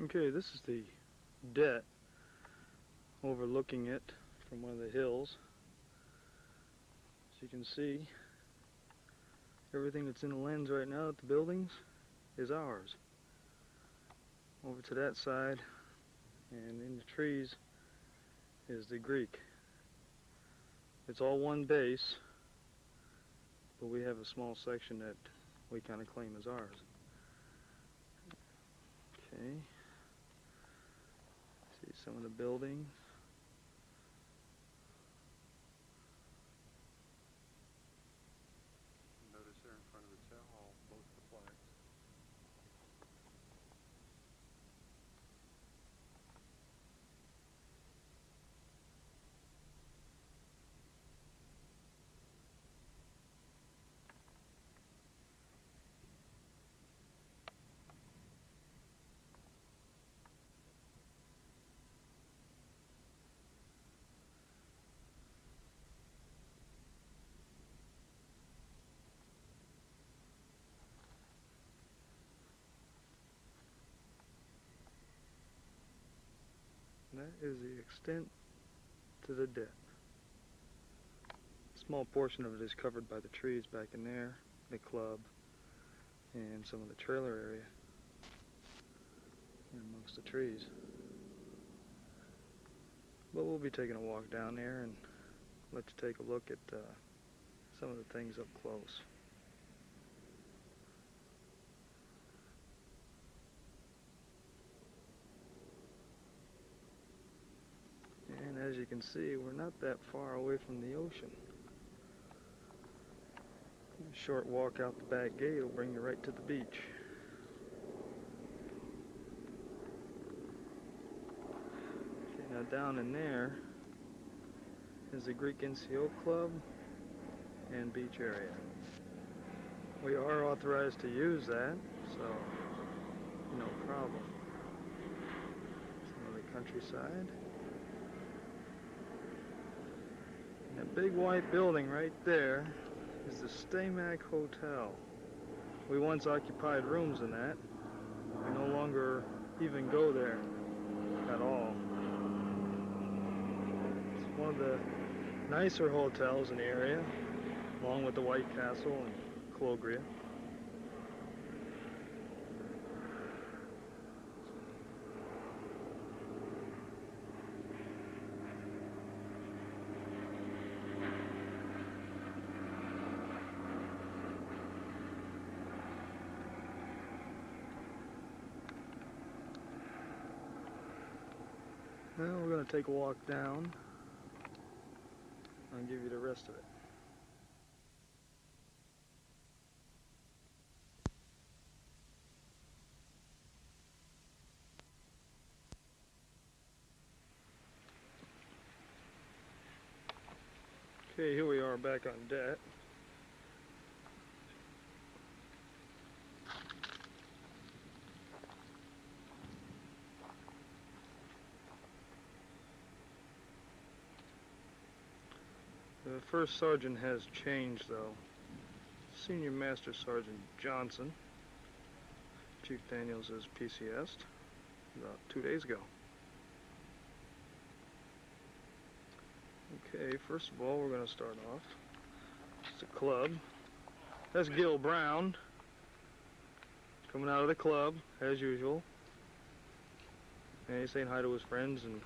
Okay, this is the deck overlooking it from one of the hills. As you can see, everything that's in the lens right now at the buildings is ours. Over to that side and in the trees is the Greek. It's all one base, but we have a small section that we kind of claim as ours. Okay. See some of the buildings. Notice there in front of the town hall, both the flags. And that is the extent to the deck. A small portion of it is covered by the trees back in there, the club, and some of the trailer area amongst the trees. But we'll be taking a walk down there and let you take a look at some of the things up close. And as you can see, we're not that far away from the ocean. A short walk out the back gate will bring you right to the beach. Okay, now down in there is the Greek NCO Club and beach area. We are authorized to use that, so no problem. Some of the countryside. And that big white building right there is the Staymac Hotel. We once occupied rooms in that. We no longer even go there at all. It's one of the nicer hotels in the area, along with the White Castle and Clogria. Now we're going to take a walk down and give you the rest of it. Okay, here we are back on deck. The first sergeant has changed, though. Senior Master Sergeant Johnson. Chief Daniels is PCS'd about 2 days ago. Okay, first of all, we're going to start off. It's a club. That's Gil Brown coming out of the club, as usual. And he's saying hi to his friends and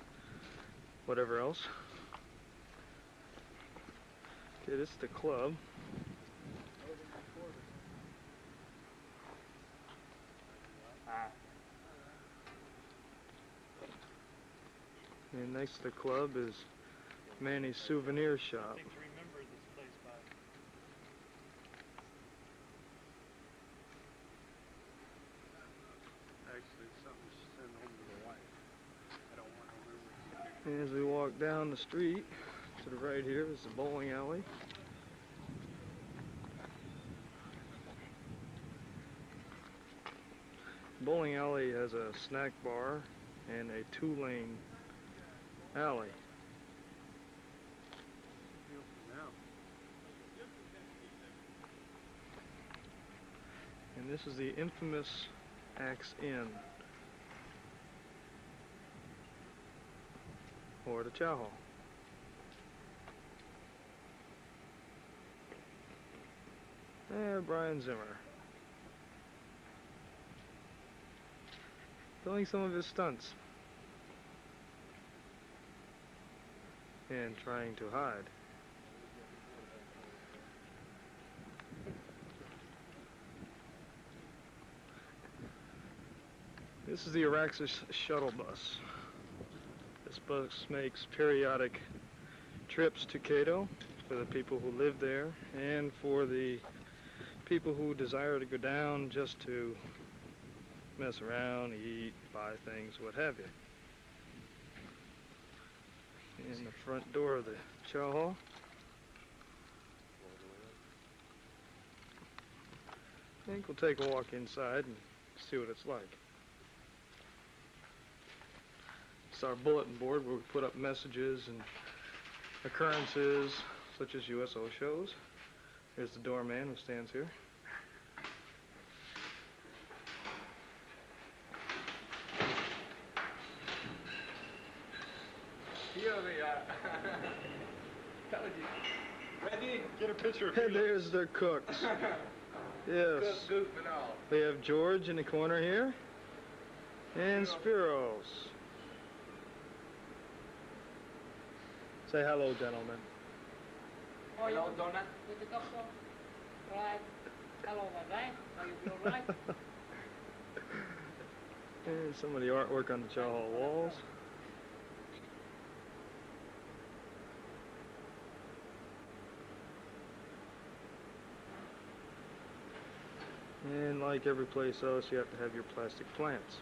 whatever else. Okay, this is the club. And next to the club is Manny's Souvenir Shop. Actually, it's something to send home to the wife. I don't want to remember. And as we walk down the street, to the right here is the bowling alley. Bowling alley has a snack bar and a 2-lane alley. And this is the infamous Axe Inn. or the chow hall. And Brian Zimmer doing some of his stunts and trying to hide. This is the Araxis shuttle bus. This bus makes periodic trips to Cato for the people who live there and for the people who desire to go down just to mess around, eat, buy things, what have you. In the front door of the chow hall. I think we'll take a walk inside and see what it's like. It's our bulletin board where we put up messages and occurrences such as USO shows. Here's the doorman who stands here. Ready? Get a picture of And there's their cooks. Yes. Goof and all. We have George in the corner here. And Spiros. Say hello, gentlemen. Hello, Donna. With the doctor, right? Hello, my right? Are you feel right? And some of the artwork on the chow hall walls. And like every place else, you have to have your plastic plants.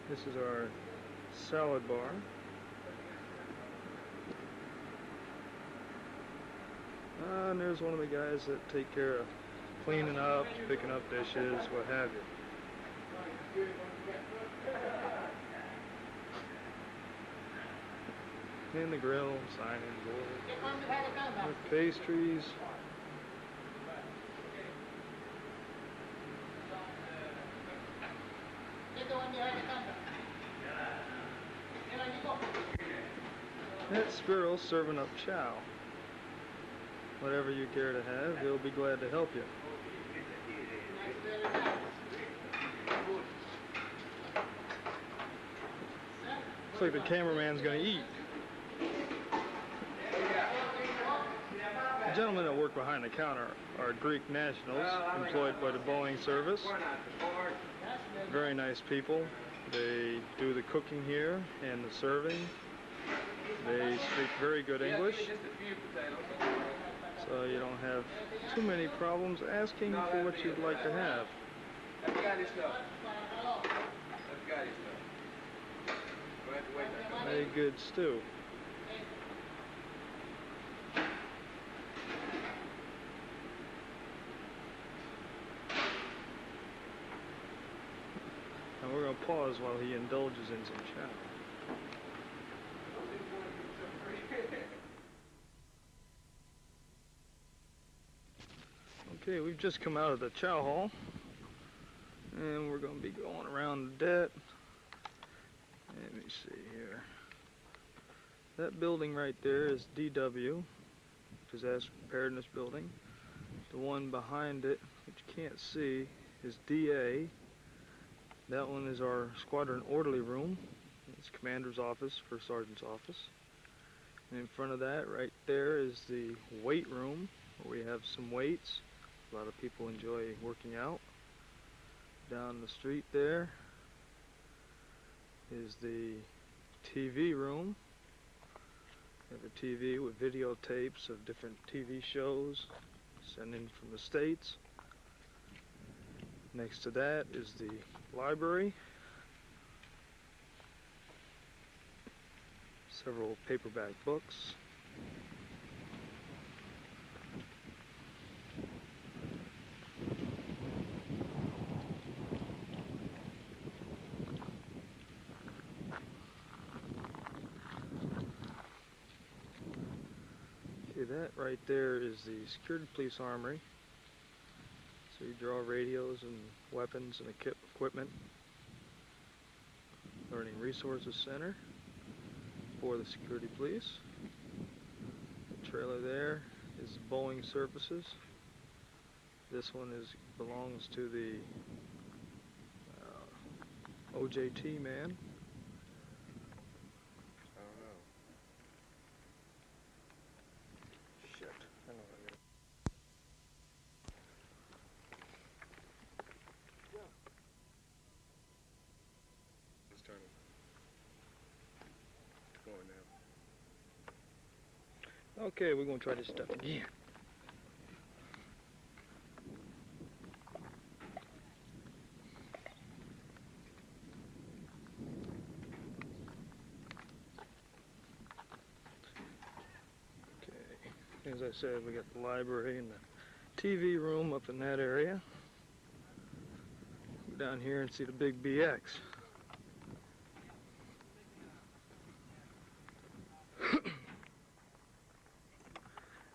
This is our salad bar. And there's one of the guys that take care of cleaning up, picking up dishes, what have you. And the grill, signing board, with pastries. That's Spiros serving up chow. Whatever you care to have, he'll be glad to help you. Looks like the cameraman's gonna eat. The gentlemen that work behind the counter are Greek nationals employed by the Boeing service. Very nice people. They do the cooking here and the serving. They speak very good English, so you don't have too many problems asking for what you'd like to have. Very good stew. And we're going to pause while he indulges in some chow. Okay, we've just come out of the chow hall, and we're going to be going around the deck. Let me see here. That building right there is DW, Disaster Preparedness Building. The one behind it, which you can't see, is DA. That one is our squadron orderly room. It's commander's office, first sergeant's office. And in front of that, right there, is the weight room, where we have some weights. A lot of people enjoy working out. Down the street there is the TV room. We have a TV with videotapes of different TV shows sent in from the States. Next to that is the library. Several paperback books. that right there is the Security Police Armory. So you draw radios and weapons and equipment. Learning Resources Center for the Security Police. The trailer there is Boeing Surfaces. This one belongs to the OJT man. I don't know. Shit. I know what I got. It's turning. It's going now. Okay, we're going to try this stuff again. Okay, as I said, we got the library and the TV room up in that area. Go down here and see the big BX.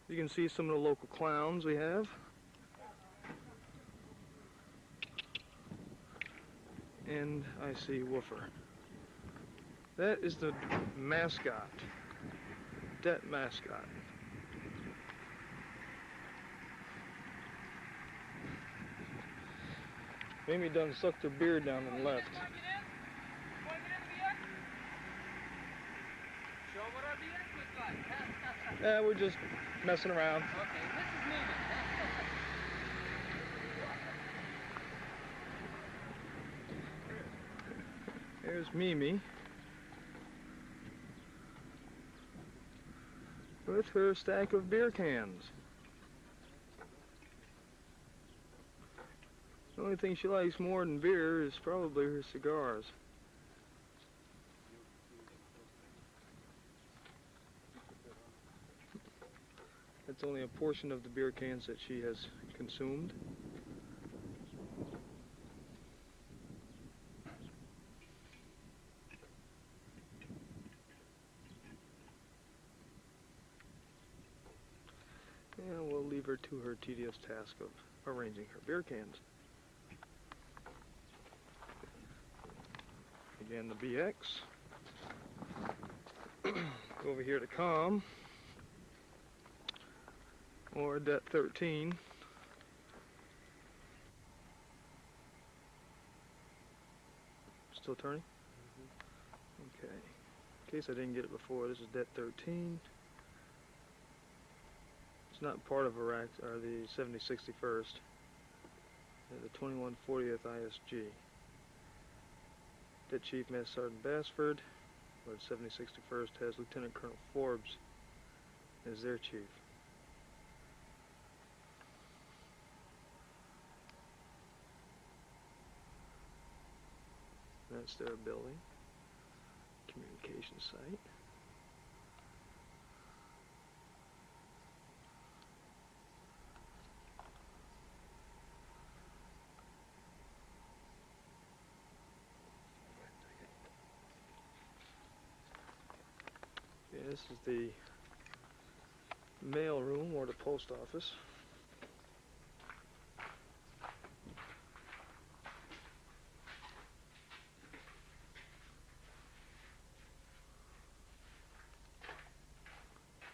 You can see some of the local clowns we have. And I see Woofer. That is the mascot. Det mascot. Mimi done sucked her beard down and left. Show what our BX looks like. Yeah, we're just messing around. Okay, this is Mimi. There's Mimi with her stack of beer cans. The only thing she likes more than beer is probably her cigars. That's only a portion of the beer cans that she has consumed. And we'll leave her to her tedious task of arranging her beer cans. Again, the BX. Go over here to COM. Or Det 13. Still turning? Okay. In case I didn't get it before, this is Det 13. It's not part of Iraq, or the 7061st. The 2140th ISG. Det Chief Master Sergeant Bassford, or the 7061st has Lieutenant Colonel Forbes as their chief. That's their building, communication site. Okay, this is the mail room or the post office.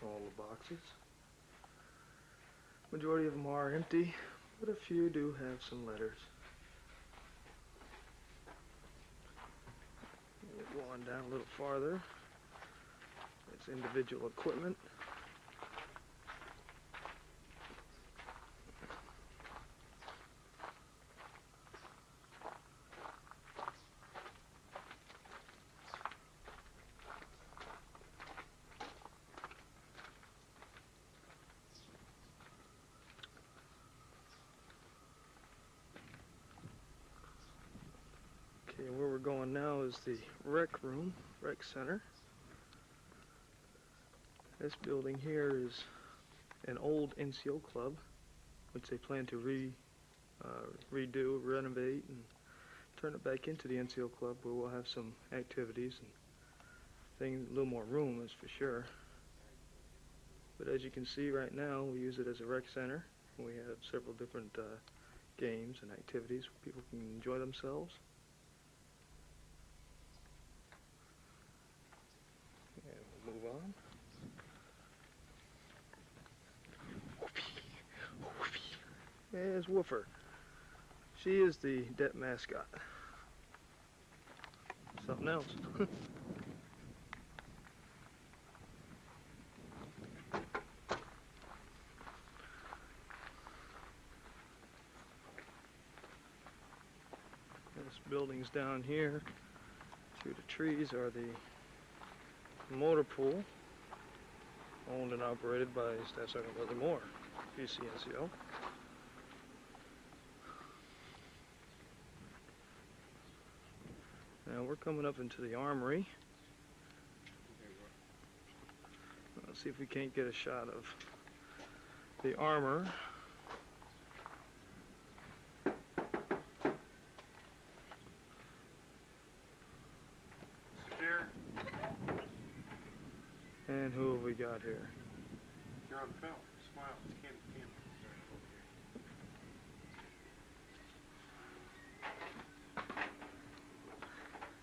All the boxes. Majority of them are empty, but a few do have some letters. We'll go on down a little farther. It's individual equipment. Okay, where we're going now is the rec room, rec center. This building here is an old NCO club, which they plan to redo, renovate, and turn it back into the NCO club, where we'll have some activities and things, a little more room is for sure. But as you can see right now, we use it as a rec center. We have several different games and activities where people can enjoy themselves. And we'll move on. There's Woofer. She is the det mascot. Something else. This building's down here. Through the trees are the motor pool, owned and operated by Staff Sergeant Leslie Moore, PCNCO. Now we're coming up into the armory. Let's see if we can't get a shot of the armor. Here, And who have we got here? you're on film. Smile. It's candy.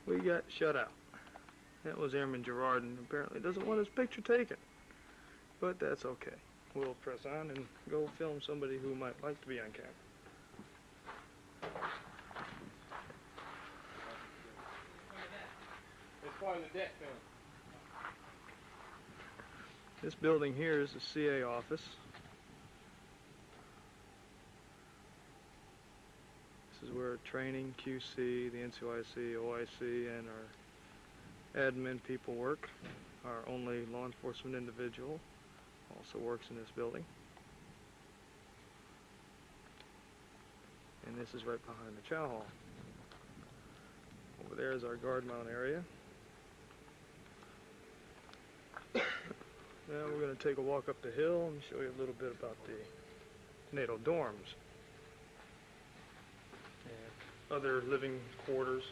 We got shut out. That was Airman Gerard, and apparently doesn't want his picture taken. But that's okay. We'll press on and go film somebody who might like to be on camera. It's part of the deck film. This building here is the CA office. This is where training, QC, the NCOIC, OIC, and our admin people work. Our only law enforcement individual also works in this building. And this is right behind the chow hall. Over there is our guard mount area. Now we're going to take a walk up the hill and show you a little bit about the NATO dorms and other living quarters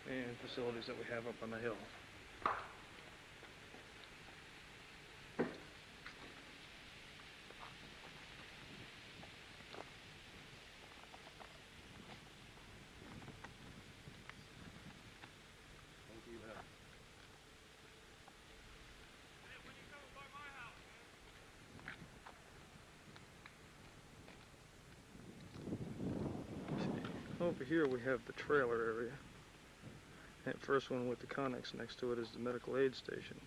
and facilities that we have up on the hill. Over here we have the trailer area. That first one with the Connex next to it is the medical aid station.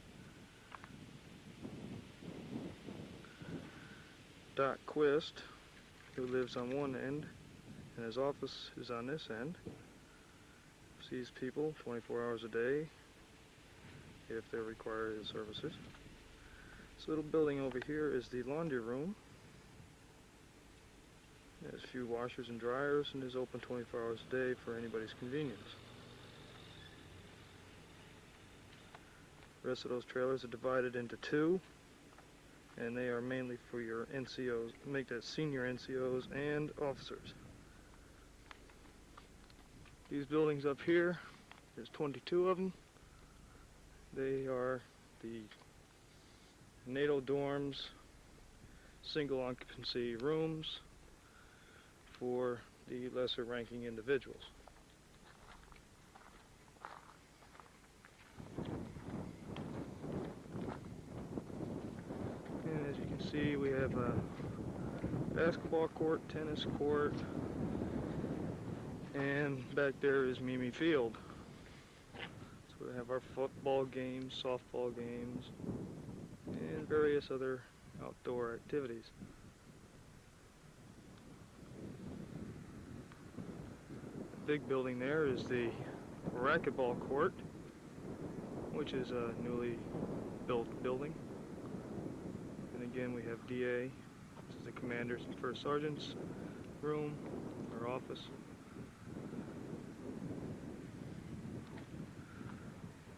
Doc Quist, who lives on one end, and his office is on this end, sees people 24 hours a day if they require his services. This little building over here is the laundry room. There's a few washers and dryers, and is open 24 hours a day for anybody's convenience. The rest of those trailers are divided into two, and they are mainly for your NCOs, make that senior NCOs and officers. These buildings up here, there's 22 of them. They are the NATO dorms, single occupancy rooms for the lesser ranking individuals. And as you can see, we have a basketball court, tennis court, and back there is Mimi Field. So we have our football games, softball games, and various other outdoor activities. Big building there is the racquetball court, which is a newly built building. And again, we have DA, this is the commander's and first sergeant's room, or office.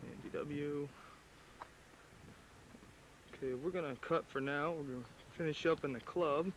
And DW. Okay, we're gonna cut for now. We're gonna finish up in the club.